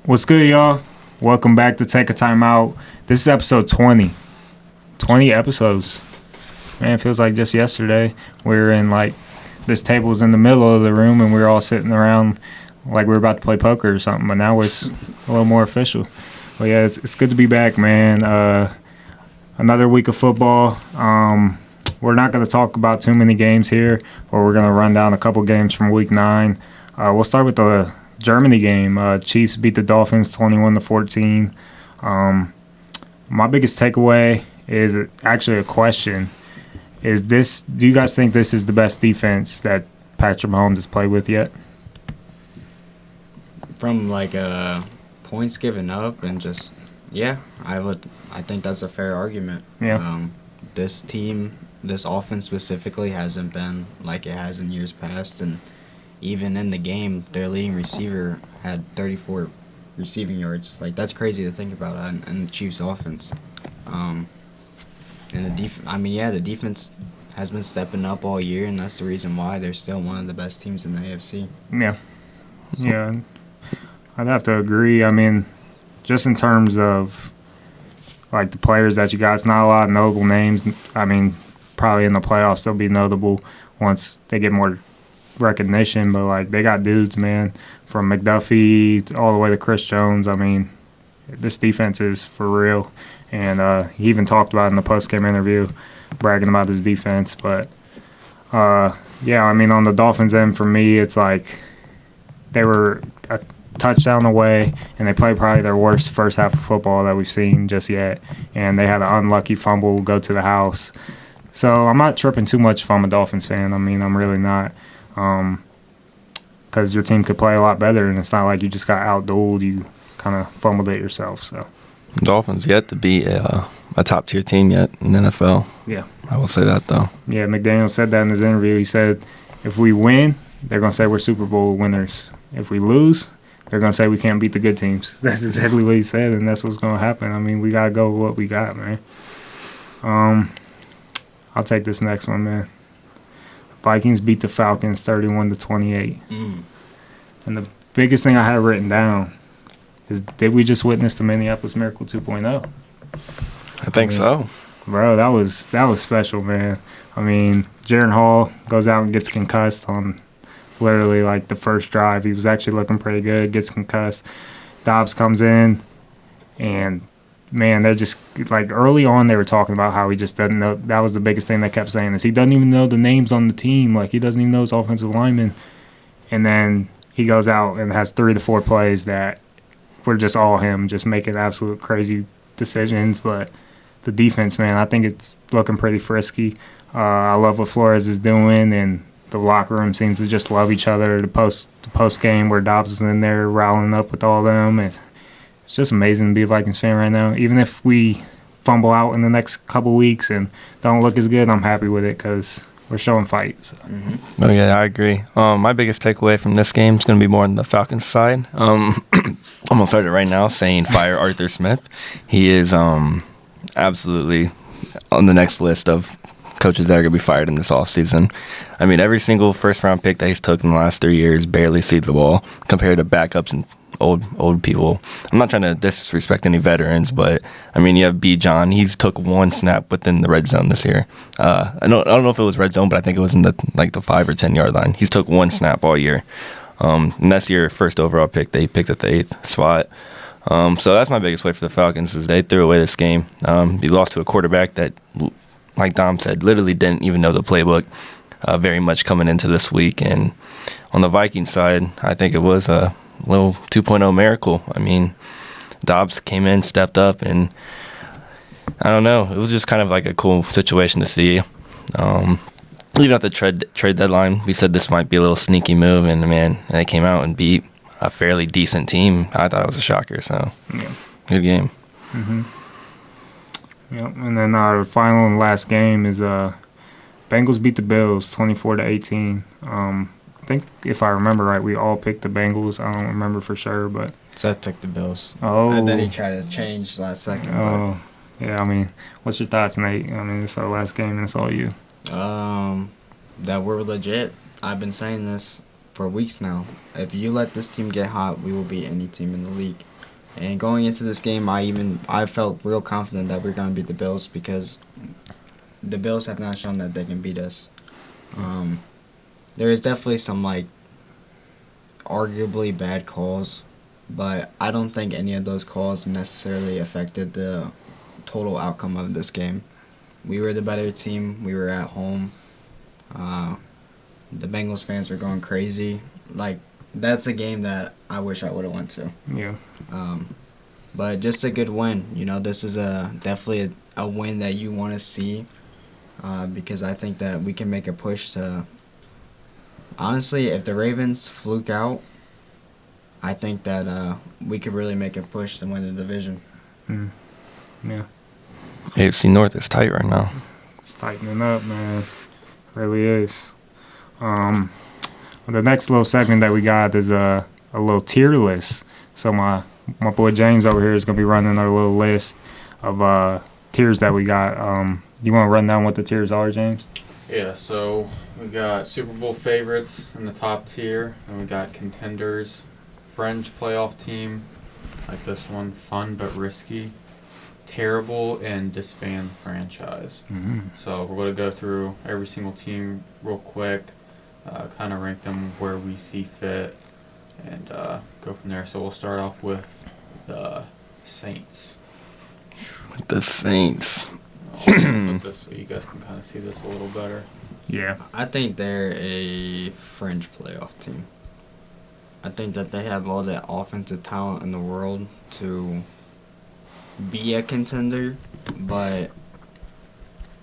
What's good, y'all? Welcome back to Take a Time Out. This is episode 20. 20 episodes. Man, it feels like just yesterday we were in, this table's in the middle of the room and we were all sitting around like we were about to play poker or something, but now it's a little more official. But yeah, it's good to be back, man. Another week of football. We're not going to talk about too many games here, but we're going to run down a couple games from week 9. We'll start with the Germany game. Chiefs beat the Dolphins 21-14. My biggest takeaway is actually a question. Do you guys think this is the best defense that Patrick Mahomes has played with yet? From points given up and just I think that's a fair argument. Yeah. This team, this offense specifically, hasn't been like it has in years past, and even in the game, their leading receiver had 34 receiving yards. That's crazy to think about in the Chiefs' offense. And the defense has been stepping up all year, and that's the reason why they're still one of the best teams in the AFC. Yeah, I'd have to agree. I mean, just in terms of the players that you got, it's not a lot of notable names. I mean, probably in the playoffs they'll be notable once they get more recognition, but they got dudes, man, from McDuffie all the way to Chris Jones. I mean, this defense is for real, and he even talked about it in the post-game interview, bragging about his defense. But yeah, I mean, on the Dolphins end, for me, it's they were a touchdown away, and they played probably their worst first half of football that we've seen just yet, and they had an unlucky fumble go to the house. So I'm not tripping too much if I'm a Dolphins fan. I mean, I'm really not, because your team could play a lot better, and it's not like you just got outdueled. You kind of fumbled it yourself. So Dolphins yet to be a top-tier team yet in the NFL. Yeah. I will say that, though. Yeah, McDaniel said that in his interview. He said, if we win, they're going to say we're Super Bowl winners. If we lose, they're going to say we can't beat the good teams. That's exactly what he said, and that's what's going to happen. I mean, we got to go with what we got, man. I'll take this next one, man. The Vikings beat the Falcons 31-28. And the biggest thing I had written down is, did we just witness the Minneapolis Miracle 2.0? I think so. Bro, that was special, man. I mean, Jaron Hall goes out and gets concussed on literally the first drive. He was actually looking pretty good, gets concussed. Dobbs comes in, and man, they're just early on they were talking about how he just doesn't know. That was the biggest thing they kept saying, is he doesn't even know the names on the team. He doesn't even know his offensive linemen. And then he goes out and has 3 to 4 plays that were just all him, just making absolute crazy decisions. But the defense, man, I think it's looking pretty frisky. I love what Flores is doing, and the locker room seems to just love each other. The post game where Dobbs was in there riling up with all of them. It's just amazing to be a Vikings fan right now. Even if we fumble out in the next couple weeks and don't look as good, I'm happy with it because we're showing fight. So. Mm-hmm. Oh, yeah, I agree. My biggest takeaway from this game is going to be more on the Falcons side. I'm going to start it right now saying fire Arthur Smith. He is absolutely on the next list of coaches that are going to be fired in this offseason. I mean, every single first-round pick that he's took in the last 3 years barely seed the ball compared to backups and old people. I'm not trying to disrespect any veterans, but I mean, you have B. John. He's took 1 snap within the red zone this year. I don't know if it was red zone, but I think it was in the 5 or 10 yard line. He's took 1 snap all year. And that's your first overall pick. They picked at the 8th spot. So that's my biggest way for the Falcons is they threw away this game. He lost to a quarterback that, like Dom said, literally didn't even know the playbook very much coming into this week. And on the Vikings side, I think it was a little 2.0 miracle. I mean, Dobbs came in, stepped up, and I don't know. It was just kind of a cool situation to see. Even at the trade deadline, we said this might be a little sneaky move, and man, they came out and beat a fairly decent team. I thought it was a shocker, so yeah. Good game. Mm-hmm. Yep, and then our final and last game is Bengals beat the Bills 24-18. I think if I remember right, we all picked the Bengals. I don't remember for sure, but Seth took the Bills. Oh, and then he tried to change last second. Oh, yeah. I mean, what's your thoughts, Nate? I mean, it's our last game, and it's all you. That we're legit. I've been saying this for weeks now. If you let this team get hot, we will beat any team in the league. And going into this game, I felt real confident that we're going to beat the Bills because the Bills have not shown that they can beat us. There is definitely some, like, arguably bad calls, but I don't think any of those calls necessarily affected the total outcome of this game. We were the better team. We were at home. The Bengals fans were going crazy. Like, that's a game that I wish I would have went to. Yeah. But just a good win. You know, this is definitely a win that you want to see because I think that we can make a push to... Honestly, if the Ravens fluke out, I think that we could really make a push to win the division. Yeah. AFC North is tight right now. It's tightening up, man. Really is. The next little segment that we got is a little tier list. So my boy James over here is going to be running our little list of tiers that we got. You want to run down what the tiers are, James? Yeah, so we got Super Bowl favorites in the top tier, and we got contenders, fringe playoff team, like this one, fun but risky, terrible, and disband franchise. Mm-hmm. So we're going to go through every single team real quick, kind of rank them where we see fit, and go from there. So we'll start off with the Saints. The Saints. I'll put this so you guys can kind of see this a little better. Yeah. I think they're a fringe playoff team. I think that they have all the offensive talent in the world to be a contender, but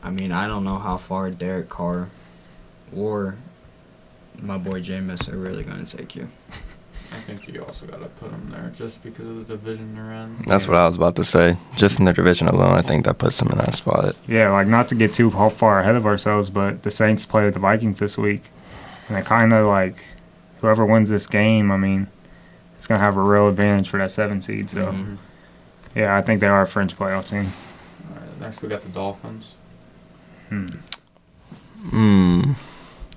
I mean, I don't know how far Derek Carr or my boy Jameis are really going to take you. I think you also got to put them there just because of the division they're in. That's what I was about to say. Just in the division alone, I think that puts them in that spot. Yeah, like not to get too far ahead of ourselves, but the Saints play the Vikings this week. And they kind of like, whoever wins this game, I mean, it's going to have a real advantage for that 7 seed. So, yeah, I think they are a fringe playoff team. All right, next we got the Dolphins.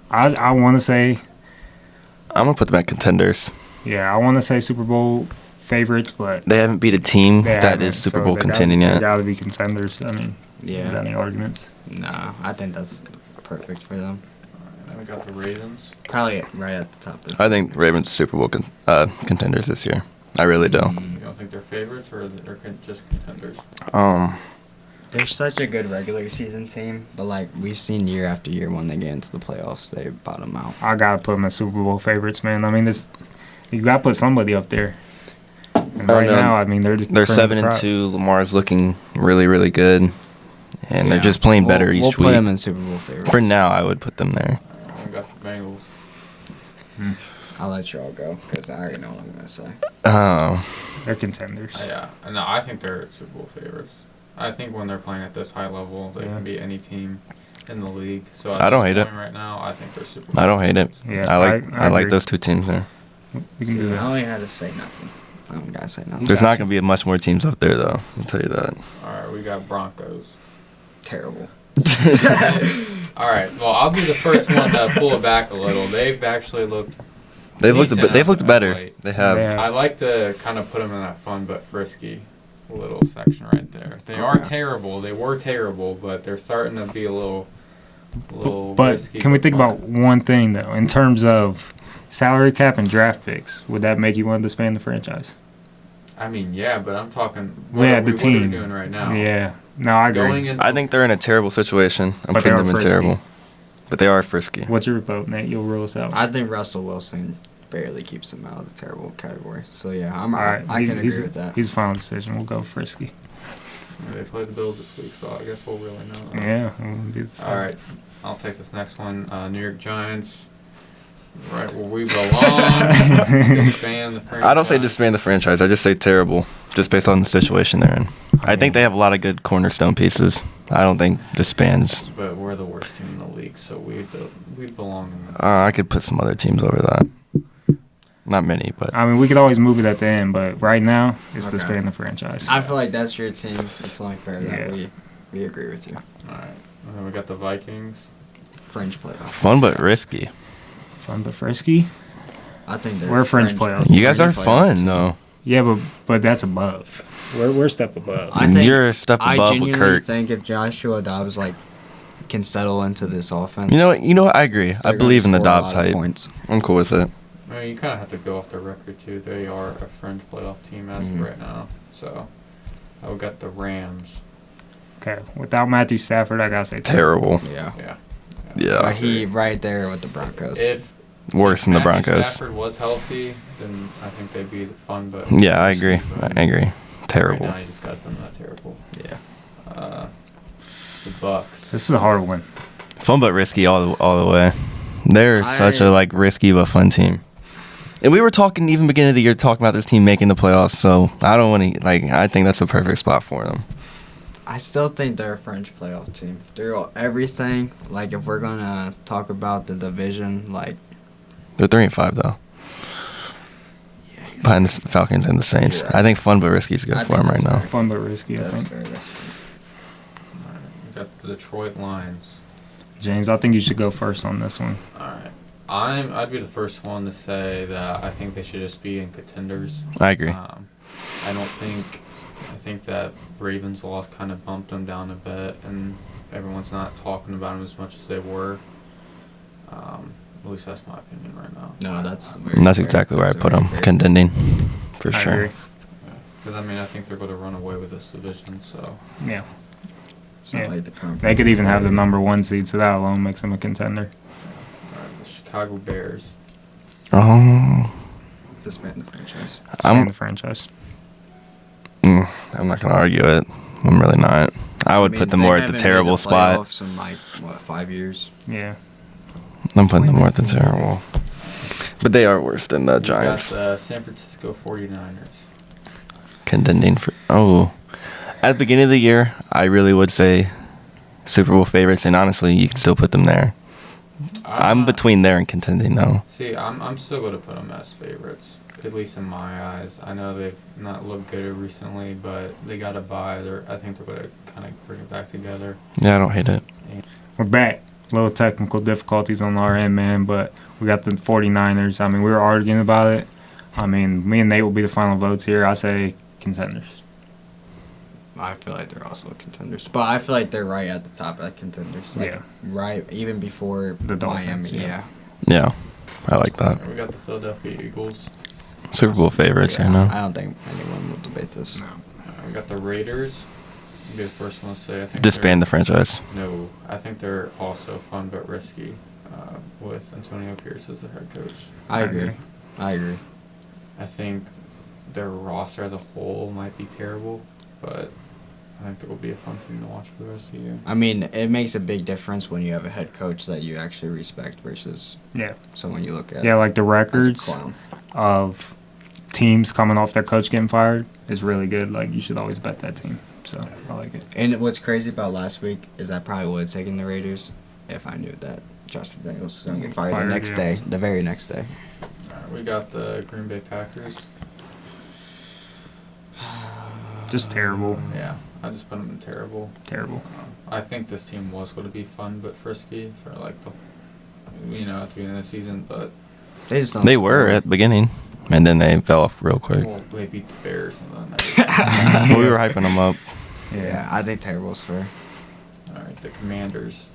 I want to say, I'm going to put them at contenders. yeah, I want to say Super Bowl favorites, but They haven't beat a team they that haven't, is Super so Bowl they contending They yet. got to be contenders. I mean, Yeah. without any arguments. Nah, I think that's perfect for them. All right, then we got the Ravens. Probably right at the top. I think Ravens are Super Bowl contenders this year. I really do. You don't think they're favorites or they're just contenders? They're such a good regular season team, but like we've seen year after year when they get into the playoffs, they bottom out. I got to put them as Super Bowl favorites, man. I mean, you got to put somebody up there. And right now, I mean, they're 7-2. Lamar's looking really, really good, and they're just playing better each we'll week. We'll put them in Super Bowl favorites. For now, I would put them there. We got the Bengals. I'll let you all go because I already know what I'm gonna say. They're contenders. Yeah, no, I think they're Super Bowl favorites. I think when they're playing at this high level, they can beat any team in the league. So I don't hate it. Right now, I think they're Super Bowl. I don't hate it. Yeah, I like agree. those two teams there. We can do I that. don't even have to say nothing. I don't gotta say nothing. There's not going to be much more teams up there, though. I'll tell you that. All right, we got Broncos. Terrible. All right, well, I'll be the first one to pull it back a little. They've actually looked. They've looked decent better. late. They have. Yeah. I like to kind of put them in that fun but frisky little section right there. They are terrible. They were terrible, but they're starting to be a little But risky. can we think fun. about one thing, though? In terms of salary cap and draft picks, would that make you want to disband the franchise? I mean, yeah, but I'm talking. Yeah, What the are we team. doing right now? Yeah. No, I agree. Going into I think they're in a terrible situation. I'm But they putting are them in frisky. terrible. But they are frisky. What's your vote, Nate? You'll rule us out. I think Russell Wilson barely keeps them out of the terrible category. So yeah, All right. I can he's- agree with that. He's a final decision. We'll go frisky. They play the Bills this week, so I guess we'll really know. Yeah. We'll do the same. All right, I'll take this next one. New York Giants, right where we belong. Disband the franchise. I don't say disband the franchise. I just say terrible, just based on the situation they're in. I think they have a lot of good cornerstone pieces. I don't think disbands. But we're the worst team in the league, so we belong in the I could put some other teams over that. Not many, but I mean, we could always move it at the end, but right now, it's Okay. disband the franchise. I feel like that's your team. It's only fair that Yeah. we agree with you. All right, and then we got the Vikings. Fringe playoff. fun but risky. Fun but frisky. I think they're We're French playoff. You guys are French playoff fun team. though. Yeah, but that's above. We're a step above. You're a step above with genuinely Kirk. think if Joshua Dobbs can settle into this offense, You know what? I agree. I they're believe in gonna the score a Dobbs lot of hype. points. I'm cool with it. I mean, you kind of have to go off the record too. They are a French playoff team as of right now. So I would got the Rams. Okay, without Matthew Stafford, I gotta say Terrible. Yeah. Yeah. Yeah. But he right there with the Broncos. If Worse than the Matthew Broncos. Stafford was healthy, then I think they'd be fun. But Yeah, I agree. I agree. Terrible. Right now, you just got them that terrible. yeah. The Bucks. This is a hard one. Fun but risky all the way. They're such a risky but fun team. And we were talking even beginning of the year talking about this team making the playoffs. So I don't want to I think that's a perfect spot for them. I still think they're a French playoff team. They're everything. Like if we're gonna talk about the division, They're 3-5 though. Behind the Falcons and the Saints. Right. I think fun but risky is good I for think them right that's now. fair. Fun but risky, I that's think. fair. That's fair. Alright, we got the Detroit Lions. James, I think you should go first on this one. Alright. I'd be the first one to say that I think they should just be in contenders. I agree. I think that Ravens loss kind of bumped them down a bit, and everyone's not talking about them as much as they were. At least that's my opinion right now. No, that's And that's exactly where I put them. Contending. For I sure. agree. Because, I think they're going to run away with this division, so. Yeah. It's not Yeah. like the conference. They could even have the number 1 seed, so that alone makes them a contender. Alright, the Chicago Bears. Oh. Disband the franchise. Stay in the franchise. I'm not going to argue it. I'm really not. I would put them more at the terrible spot. Playoffs in 5 years. Yeah. I'm putting them more at the terrible. But they are worse than the Giants. We got the San Francisco 49ers. Contending for. Oh. At the beginning of the year, I really would say Super Bowl favorites, and honestly, you can still put them there. I'm between there and contending, though. See, I'm still going to put them as favorites, at least in my eyes. I know they've not looked good recently, but they got a bye. I think they're going to kind of bring it back together. Yeah, I don't hate it. We're back. Little technical difficulties on our end, man, but we got the 49ers. We were arguing about it. Me and Nate will be the final votes here. I say contenders. I feel like they're also contenders, but I feel like they're right at the top of contenders. Yeah. Right, even before The Miami. Dolphins, yeah. Yeah, I like that. We got the Philadelphia Eagles. Super Bowl favorites Yeah, right now. I don't think anyone will debate this. We got the Raiders. I'll be the first one to say. I think Disband the franchise. No, I think they're also fun but risky with Antonio Pierce as the head coach. I agree. I think their roster as a whole might be terrible, but I think it will be a fun team to watch for the rest of the year. It makes a big difference when you have a head coach that you actually respect versus someone you look at. Yeah, like the as a records clown. of teams coming off their coach getting fired is really good. Like, you should always bet that team. So, I like it. And what's crazy about last week is I probably would have taken the Raiders if I knew that Josh McDaniels was going to get fired the next day, the very next day. We got the Green Bay Packers. Just terrible. Yeah, I just put them in terrible. Terrible. I think this team was going to be fun but frisky for at the beginning of the season, but They just don't They score. were at the beginning, and then they fell off real quick. well, they beat the Bears and then We were hyping them up. Yeah, I think terrible's fair. all right, the Commanders.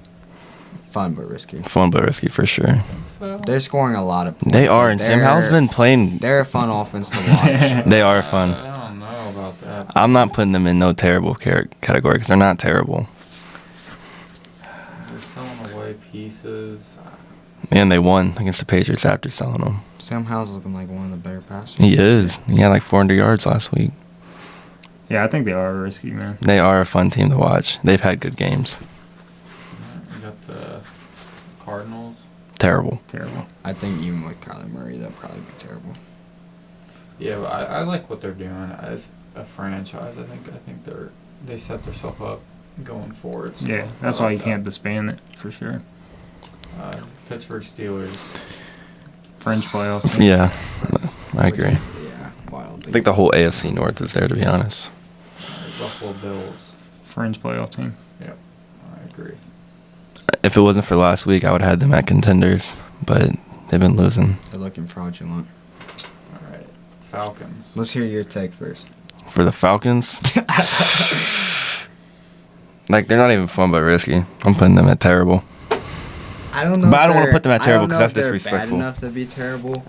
Fun but risky. Fun but risky for sure. So They're scoring a lot of points. They are, and Sam Howell's been playing. They're a fun offense to watch. They are fun. I don't know about that. I'm not putting them in no terrible category because they're not terrible. They're selling away pieces. And they won against the Patriots after selling them. Sam Howell's looking like one of the better passers. He is. He had like 400 yards last week. Yeah, I think they are risky, man. They are a fun team to watch. They've had good games. We got the Cardinals. Terrible. Terrible. I think even with Kyler Murray, that'd probably be terrible. Yeah, but I like what they're doing as a franchise. I think they set themselves up going forward. So Yeah, that's I why like you that. can't disband it, for sure. Pittsburgh Steelers. Fringe playoff team. Yeah, I agree. Yeah, wild. I think the whole AFC North is there, to be honest. Buffalo Bills. Fringe playoff team. Yep, I agree. If it wasn't for last week, I would have had them at contenders, but they've been losing. They're looking fraudulent. All right, Falcons. Let's hear your take first. For the Falcons, like they're not even fun but risky. I'm putting them at terrible. I don't know. But I don't wanna they're- put them at terrible I don't 'cause know that's if they're disrespectful. Bad enough to be terrible,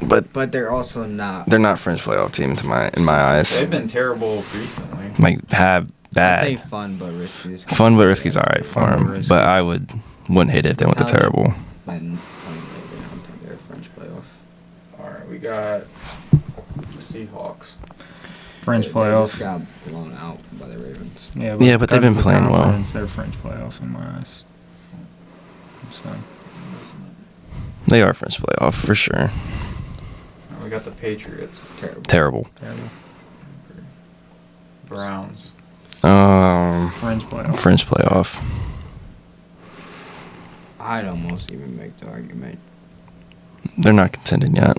But but they're also not. they're not French playoff team in my eyes. They've been terrible recently. Like have I think bad. fun but risky. Is Fun but risky's all right for Fun but them, risky. but I wouldn't hate it if they went to How they- terrible. I don't think they're a French playoff. All right, we got the Seahawks. French They playoff. just got blown out by the Ravens. Yeah, Yeah, but they've because been of the playing well. conference, They're French playoff in my eyes. So, They are French playoff for sure. And we got the Patriots. Terrible. Terrible. terrible. Browns. French playoff. French playoff. I'd almost even make the argument. They're not contending yet.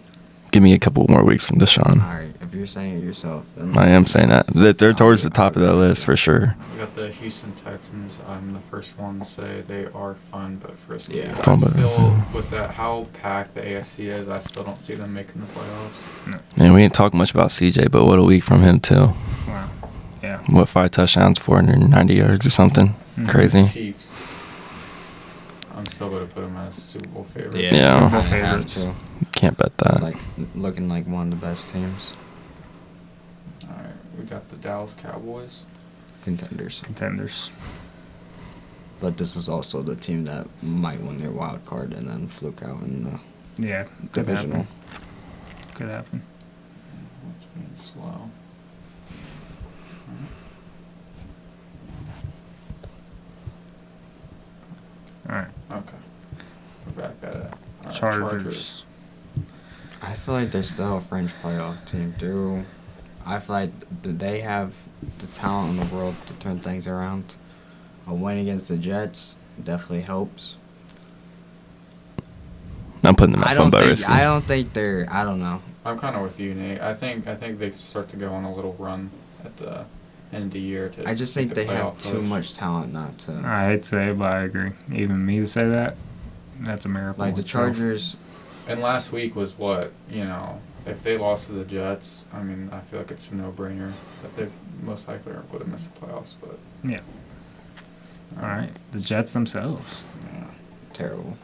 Give me a couple more weeks from Deshaun. All right, if you're saying it yourself, then I am saying that. They're towards the top of that list for sure. We got the Houston Texans. I'm the first one to say they are fun but risky. Yeah. Fun but Still, risky. with that how packed the AFC is, I still don't see them making the playoffs. And we didn't talk much about CJ, but what a week from him too. Wow. Yeah. What 5 touchdowns, 490 yards or something? Mhm. Crazy. Chiefs. I'm still going to put them as Super Bowl favorite. Yeah. Super Bowl Favorites. favorites. To. Can't bet that. Like looking like one of the best teams, All right, we got the Dallas Cowboys. contenders. Contenders. But this is also the team that might win their wild card and then fluke out in the Yeah. Could divisional. happen. Could happen. What's being slow? All right. Okay. We're back at it. All right, Chargers. I feel like they're still a French playoff team, too. I feel like they have the talent in the world to turn things around. A win against the Jets definitely helps. I'm putting them at fun but risky. I don't think they're. I don't know. I'm kind of with you, Nate. I think they start to go on a little run at the end of the year. I just take think the they have playoff too push. much talent not to. I hate to say it, but I agree. Even me to say that, that's a miracle. Like the itself. Chargers. And last week was what, if they lost to the Jets, I mean, I feel like it's a no-brainer that they most likely would have missed the playoffs. But Yeah. All right. The Jets themselves. yeah. Terrible.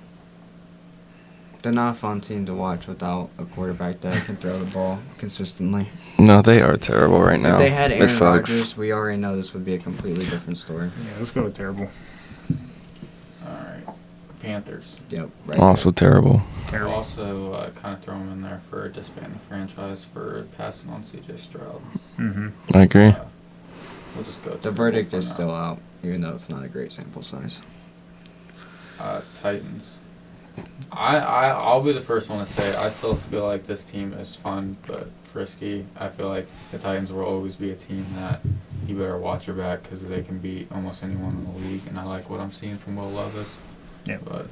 They're not a fun team to watch without a quarterback that can throw the ball consistently. No, they are terrible right now. If they had It Aaron sucks. Rodgers, we already know this would be a completely different story. Yeah. Let's go with terrible. All right, Panthers. Yep. Right Also terrible. Terrible. Also, kind of throw them in there for disbanding the franchise for passing on C.J. Stroud. Mm-hmm. I agree. We'll just go. The terrible verdict for is now. still out, even though it's not a great sample size. Titans. I'll be the first one to say I still feel like this team is fun but risky. I feel like the Titans will always be a team that you better watch your back because they can beat almost anyone in the league, and I like what I'm seeing from Will Levis. Yeah. But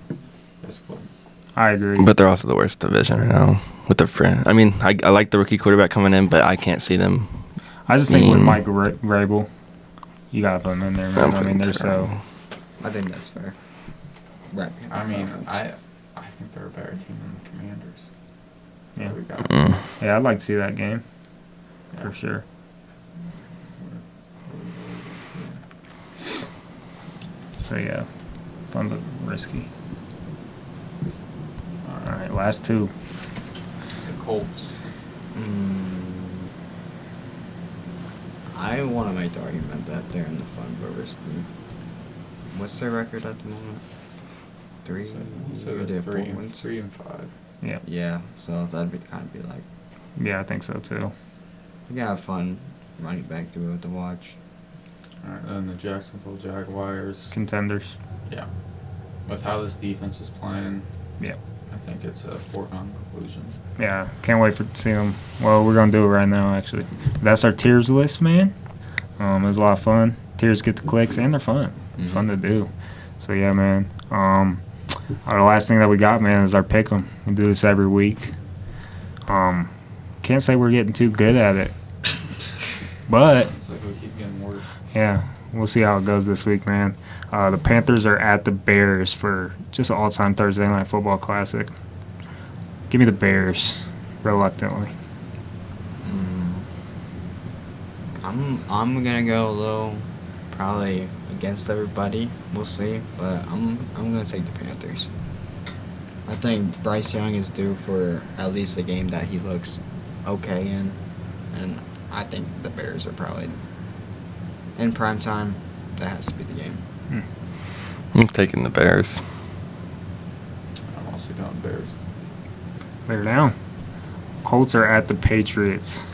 this one, I agree. But they're also the worst division right now with their friend. I mean, I like the rookie quarterback coming in, but I can't see them. I just think with Mm. Mike Rabel, you gotta put him in there, man. I'm I mean, putting they're terrible. I think that's fair. Right. I mean, I think they're a better team than the Commanders. Yeah. What we got? Mm. Yeah, I'd like to see that game Yeah. for sure. So yeah, fun but risky. All right, last two. The Colts. I want to make the argument that they're in the fun but risky. What's their record at the moment? Three. So They they're have 4 3 wins. and 5. Yeah, Yeah, so that'd be kind of be like yeah, I think so too. you can have fun running back through it to watch. All right, then the Jacksonville Jaguars. Contenders. Yeah. With how this defense is playing, Yeah, I think it's a foregone conclusion. yeah. Can't wait to see them. Well, we're gonna do it right now. Actually, that's our tiers list, man. It was a lot of fun. Tiers get the clicks and they're fun. Mhm. Fun to do. So yeah, man. Our last thing that we got, man, is our pick 'em. We do this every week. Can't say we're getting too good at it, but It's like we keep getting worse. yeah, we'll see how it goes this week, man. The Panthers are at the Bears for just an all-time Thursday night football classic. Give me the Bears, reluctantly. I'm gonna go a little, probably against everybody. We'll see, but I'm gonna take the Panthers. I think Bryce Young is due for at least a game that he looks okay in, and I think the Bears are probably in prime time. That has to be the game. I'm taking the Bears. I'm also going Bears. They're down. Colts are at the Patriots.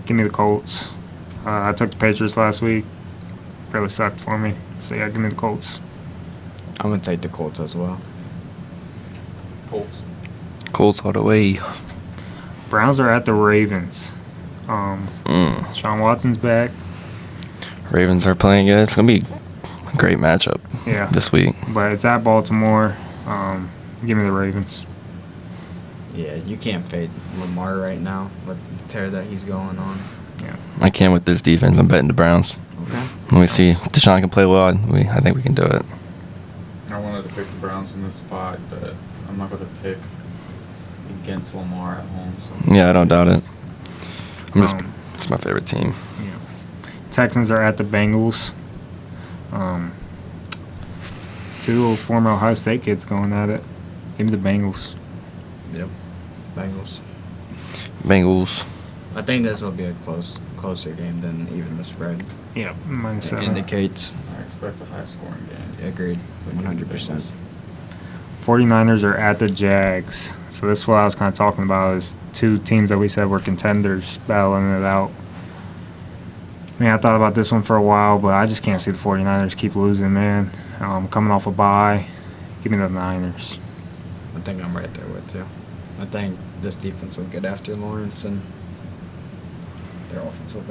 Give me the Colts. I took the Patriots last week. Really sucked for me. So, yeah, give me the Colts. I'm gonna take the Colts as well. Colts. Colts all the way. Browns are at the Ravens. Sean Watson's back. Ravens are playing good. It's going to be a great matchup this week. But it's at Baltimore. Give me the Ravens. Yeah, you can't fade Lamar right now with the tear that he's going on. Yeah. I can with this defense. I'm betting the Browns. Okay. Let me see. Deshaun can play well. I think we can do it. I wanted to pick the Browns in this spot, but I'm not going to pick against Lamar at home. So. Yeah, I don't doubt it. It's my favorite team. Yeah. Texans are at the Bengals. Two former Ohio State kids going at it. Give me the Bengals. Yep. Bengals. Bengals. I think this will be a closer game than even the spread. Yeah, -7. Indicates. I expect a high-scoring game. Agreed. 100%. 49ers are at the Jags. So this is what I was kind of talking about, is two teams that we said were contenders battling it out. I mean, I thought about this one for a while, but I just can't see the 49ers keep losing, man. Coming off a bye. Give me the Niners. I think I'm right there with you. I think this defense will get after Lawrence and their offense will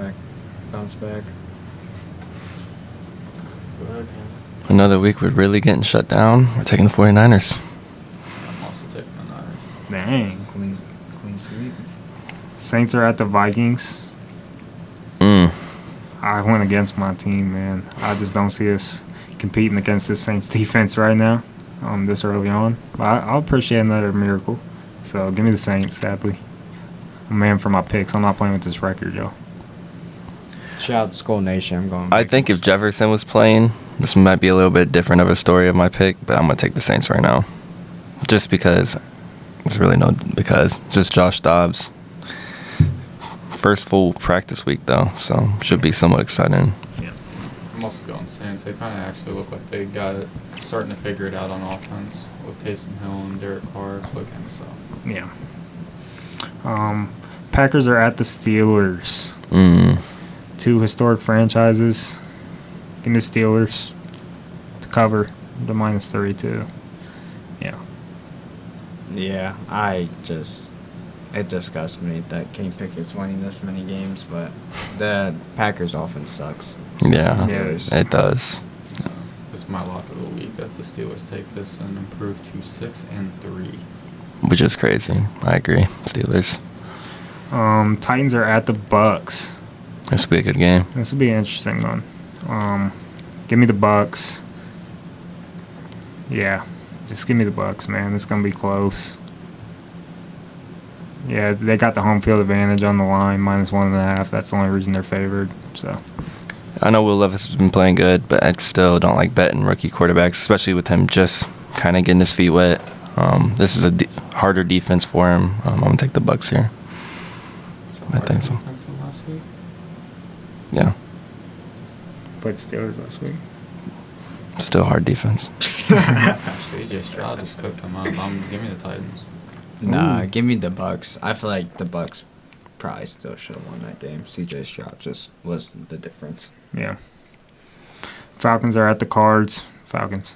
bounce back. Go ahead, Ken. Another week we're really getting shut down. We're taking the 49ers. I'm also taking the Niners. Dang. Clean sweep. Saints are at the Vikings. I went against my team, man. I just don't see us competing against this Saints defense right now, this early on. But I'll appreciate another miracle. So give me the Saints, sadly. I'm a man for my picks. I'm not playing with this record, yo. Shout out to Skull Nation. I'm going. I think if Jefferson was playing, this might be a little bit different of a story of my pick, but I'm going to take the Saints right now. Just because. There's really no because. Just Josh Dobbs. First full practice week, though, so should be somewhat exciting. Yeah. I'm also going Saints. They kind of actually look like they got it, starting to figure it out on offense with Taysom Hill and Derek Carr clicking. So. Yeah. Packers are at the Steelers. Two historic franchises. Give me the Steelers to cover the -32. Yeah. Yeah, it disgusts me that Kenny Pickett's winning this many games, but the Packers offense sucks. So Yeah, Steelers. it does. This is my lock of the week that the Steelers take this and improve to 6-3. Which is crazy. I agree. Steelers. Titans are at the Bucks. This will be a good game. This will be an interesting one. Give me the Bucks. Yeah, just give me the Bucks, man. It's gonna be close. Yeah, they got the home field advantage on the line, -1.5. That's the only reason they're favored. So. I know Will Levis has been playing good, but I still don't like betting rookie quarterbacks, especially with him just kind of getting his feet wet. This is a harder defense for him. I'm going to take the Bucks here. I think so. Last week? Yeah. Played the Steelers last week. Still hard defense. CJ Stroud just cooked them up. Give me the Titans. Nah, give me the Bucks. I feel like the Bucks probably still should have won that game. CJ Stroud just was the difference. Yeah. Falcons are at the Cards. Falcons.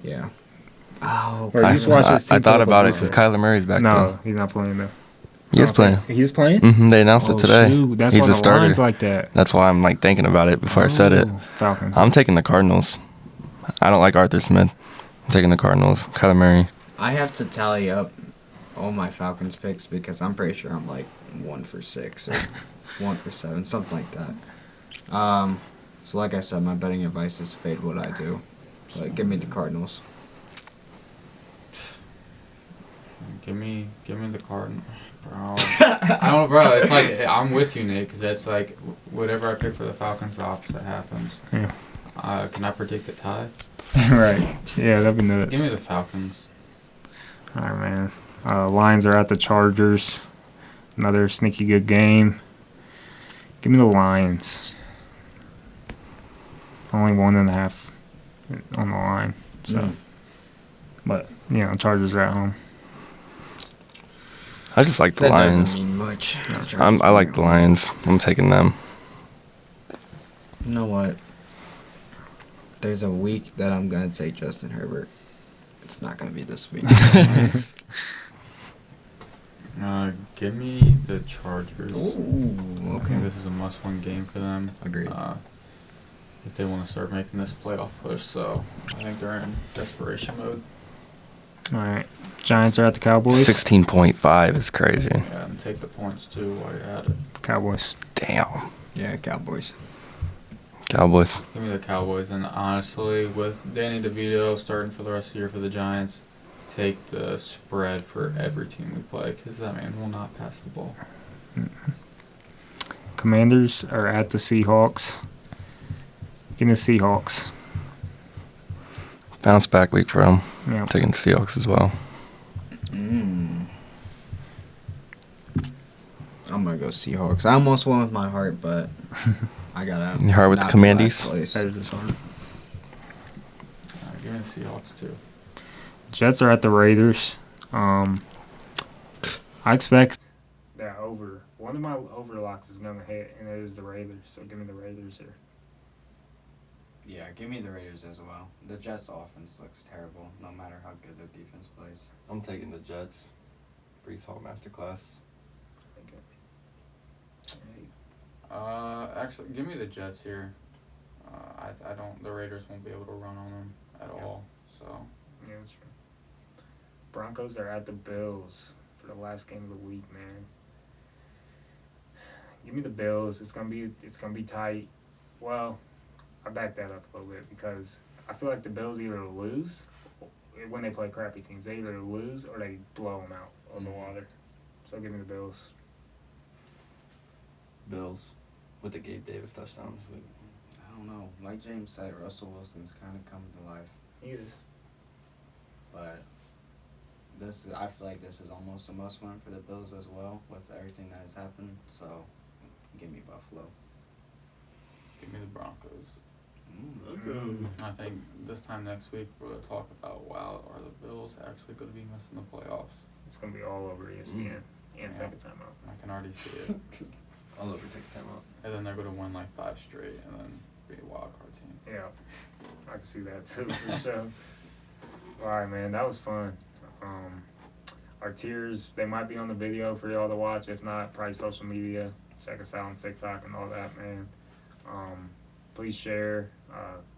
Yeah. Oh, Or you just watched this team I thought put up a about it bunch because of- Kyler Murray's back No, he's not playing though. He is playing. He's playing? They announced it today. Shoot. That's He's why a the starter. line's like that. That's why I'm like thinking about it before I said it. Falcons. I'm taking the Cardinals. I don't like Arthur Smith. I'm taking the Cardinals. Kyler Murray. I have to tally up all my Falcons picks because I'm pretty sure I'm like 1 for 6 or 1 for 7, something like that. So like I said, my betting advice is fade what I do. But give me the Cardinals. Give me the Cardinals, bro. I don't, bro. It's like I'm with you, Nate, because that's like whatever I pick for the Falcons, the opposite happens. Yeah. Can I predict a tie? Right. Yeah, that'd be nuts. Give me the Falcons. All right, man. Lions are at the Chargers. Another sneaky good game. Give me the Lions. Only 1.5 on the line. So, but Chargers are at home. I just like the That Lions. doesn't mean much. I like the Lions. I'm taking them. You know what? There's a week that I'm gonna take Justin Herbert. It's not gonna be this week. Give me the Chargers. Ooh, I okay. think this is a must-win game for them. Agreed. If they want to start making this playoff push, so I think they're in desperation mode. All right. Giants are at the Cowboys. 16.5 is crazy. Yeah, and take the points too while you're at it. Cowboys. Damn. Yeah, Cowboys. Cowboys. Give me the Cowboys, and honestly, with Danny DeVito starting for the rest of the year for the Giants, take the spread for every team we play, because that man will not pass the ball. Commanders are at the Seahawks. Give me the Seahawks. Bounce back week for them. Yeah. Taking the Seahawks as well. I'm gonna go Seahawks. I almost went with my heart, but I gotta. Your heart with the not Commandees? last place. That is his heart. Give me the Seahawks too. Jets are at the Raiders. I expect that over. One of my overlocks is going to hit, and it is the Raiders. So give me the Raiders here. Yeah, give me the Raiders as well. The Jets' offense looks terrible, no matter how good their defense plays. I'm taking the Jets. Brees Hall masterclass. Actually, give me the Jets here. I don't. The Raiders won't be able to run on them at all. So Yeah, that's true. Broncos are at the Bills for the last game of the week, man. Give me the Bills. It's gonna be tight. Well, I back that up a little bit because I feel like the Bills either lose when they play crappy teams. They either lose or they blow them out on the water. So give me the Bills. Bills with the Gabe Davis touchdown this week. I don't know. Like James said, Russell Wilson's kind of coming to life. He is. But I feel like this is almost a must-win for the Bills as well with everything that has happened. So, give me Buffalo. give me the Broncos. Okay. I think this time next week we'll talk about are the Bills actually going to be missing the playoffs? It's gonna be all over ESPN and second time out. I can already see it. I'll over take the time out. And then they're going to win like 5 straight and then be a wild card team. Yeah, I can see that too. For sure. All right, man, that was fun. Our tiers, they might be on the video for y'all to watch. If not, probably social media. Check us out on TikTok and all that, man. Please share,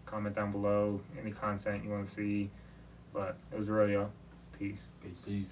comment down below any content you want to see. But it was real, y'all. Peace. Peace.